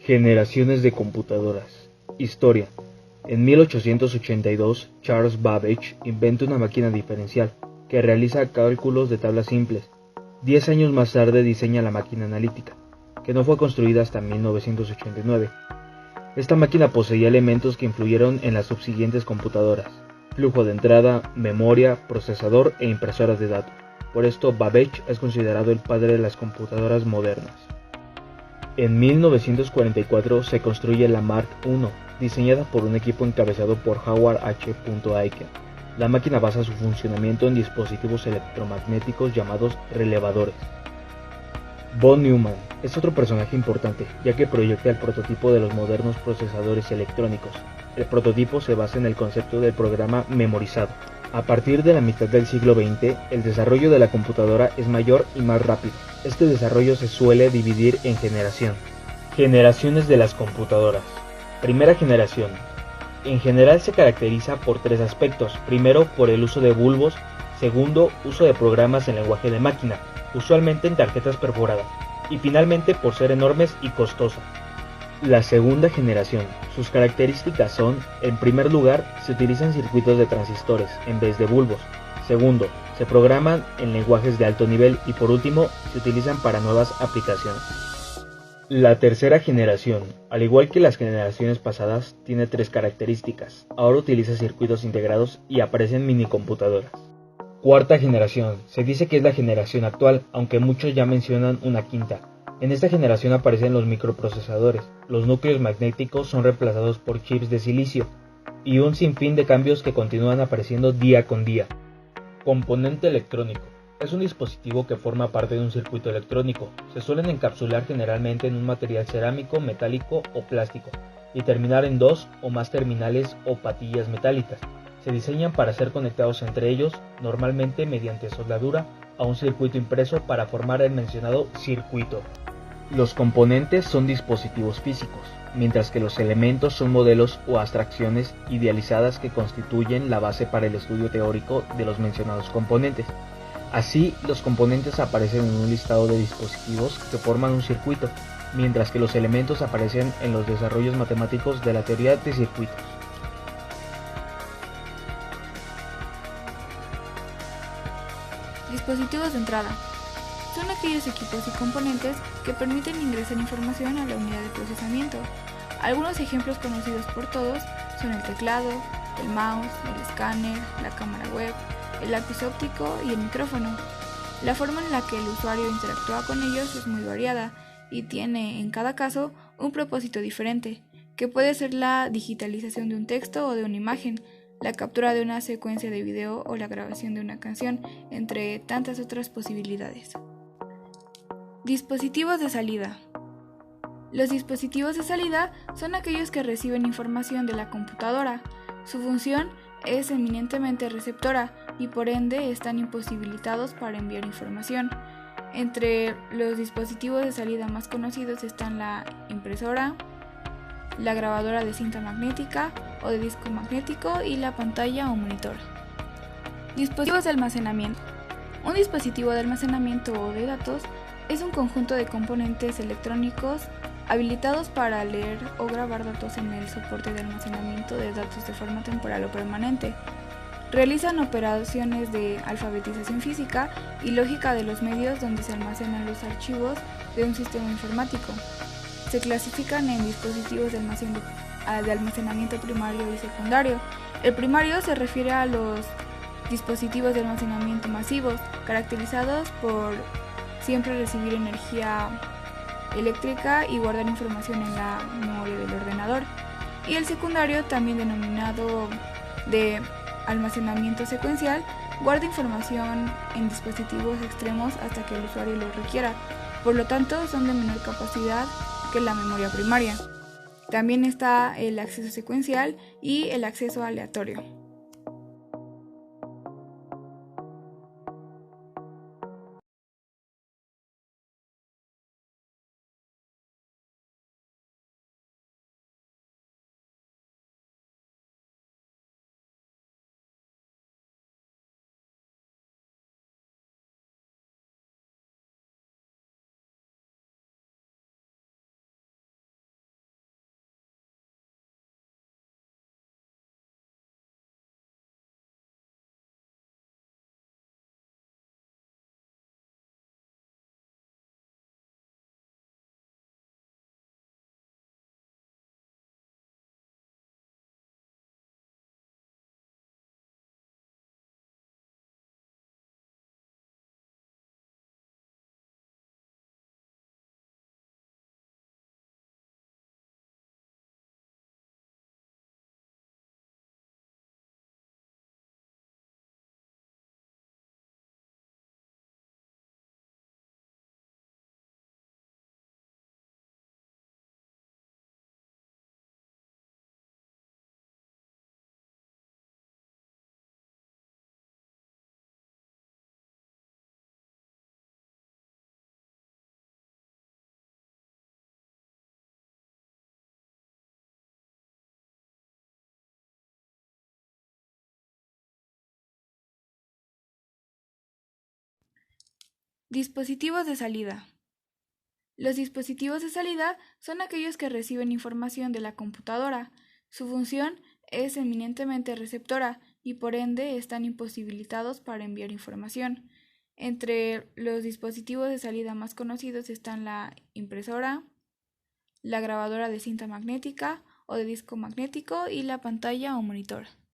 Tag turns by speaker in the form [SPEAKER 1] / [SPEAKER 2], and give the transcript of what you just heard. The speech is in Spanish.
[SPEAKER 1] Generaciones de computadoras. Historia. En 1882, Charles Babbage inventa una máquina diferencial que realiza cálculos de tablas simples. 10 años más tarde diseña la máquina analítica, que no fue construida hasta 1989. Esta máquina poseía elementos que influyeron en las subsiguientes computadoras: flujo de entrada, memoria, procesador e impresoras de datos. Por esto, Babbage es considerado el padre de las computadoras modernas. En 1944 se construye la Mark I, diseñada por un equipo encabezado por Howard H. Aiken. La máquina basa su funcionamiento en dispositivos electromagnéticos llamados relevadores. Von Neumann es otro personaje importante, ya que proyecta el prototipo de los modernos procesadores electrónicos. El prototipo se basa en el concepto del programa memorizado. A partir de la mitad del siglo XX, el desarrollo de la computadora es mayor y más rápido. Este desarrollo se suele dividir en generación. Generaciones de las computadoras. Primera generación. En general se caracteriza por tres aspectos. Primero, por el uso de bulbos. Segundo, uso de programas en lenguaje de máquina, usualmente en tarjetas perforadas. Y finalmente, por ser enormes y costosas. La segunda generación. Sus características son: en primer lugar, se utilizan circuitos de transistores en vez de bulbos. Segundo, se programan en lenguajes de alto nivel y por último, se utilizan para nuevas aplicaciones. La tercera generación, al igual que las generaciones pasadas, tiene tres características. Ahora utiliza circuitos integrados y aparecen minicomputadoras. Cuarta generación, se dice que es la generación actual, aunque muchos ya mencionan una quinta. En esta generación aparecen los microprocesadores, los núcleos magnéticos son reemplazados por chips de silicio, y un sinfín de cambios que continúan apareciendo día con día. Componente electrónico. Es un dispositivo que forma parte de un circuito electrónico. Se suelen encapsular generalmente en un material cerámico, metálico o plástico, y terminar en dos o más terminales o patillas metálicas. Se diseñan para ser conectados entre ellos, normalmente mediante soldadura, a un circuito impreso para formar el mencionado circuito. Los componentes son dispositivos físicos, mientras que los elementos son modelos o abstracciones idealizadas que constituyen la base para el estudio teórico de los mencionados componentes. Así, los componentes aparecen en un listado de dispositivos que forman un circuito, mientras que los elementos aparecen en los desarrollos matemáticos de la teoría de circuitos.
[SPEAKER 2] Dispositivos de entrada. Son aquellos equipos y componentes que permiten ingresar información a la unidad de procesamiento. Algunos ejemplos conocidos por todos son el teclado, el mouse, el escáner, la cámara web, el lápiz óptico y el micrófono. La forma en la que el usuario interactúa con ellos es muy variada y tiene, en cada caso, un propósito diferente, que puede ser la digitalización de un texto o de una imagen, la captura de una secuencia de video o la grabación de una canción, entre tantas otras posibilidades. Dispositivos de salida. Los dispositivos de salida son aquellos que reciben información de la computadora. Su función es eminentemente receptora y por ende están imposibilitados para enviar información. Entre los dispositivos de salida más conocidos están la impresora, la grabadora de cinta magnética o de disco magnético y la pantalla o monitor. Dispositivos de almacenamiento. Un dispositivo de almacenamiento o de datos es un conjunto de componentes electrónicos habilitados para leer o grabar datos en el soporte de almacenamiento de datos de forma temporal o permanente. Realizan operaciones de alfabetización física y lógica de los medios donde se almacenan los archivos de un sistema informático. Se clasifican en dispositivos de almacenamiento primario y secundario. El primario se refiere a los dispositivos de almacenamiento masivos, caracterizados por siempre recibir energía eléctrica y guardar información en la memoria del ordenador. Y el secundario, también denominado de almacenamiento secuencial, guarda información en dispositivos extremos hasta que el usuario lo requiera. Por lo tanto, son de menor capacidad que la memoria primaria. También está el acceso secuencial y el acceso aleatorio. Dispositivos de salida. Los dispositivos de salida son aquellos que reciben información de la computadora. Su función es eminentemente receptora y por ende están imposibilitados para enviar información. Entre los dispositivos de salida más conocidos están la impresora, la grabadora de cinta magnética o de disco magnético y la pantalla o monitor.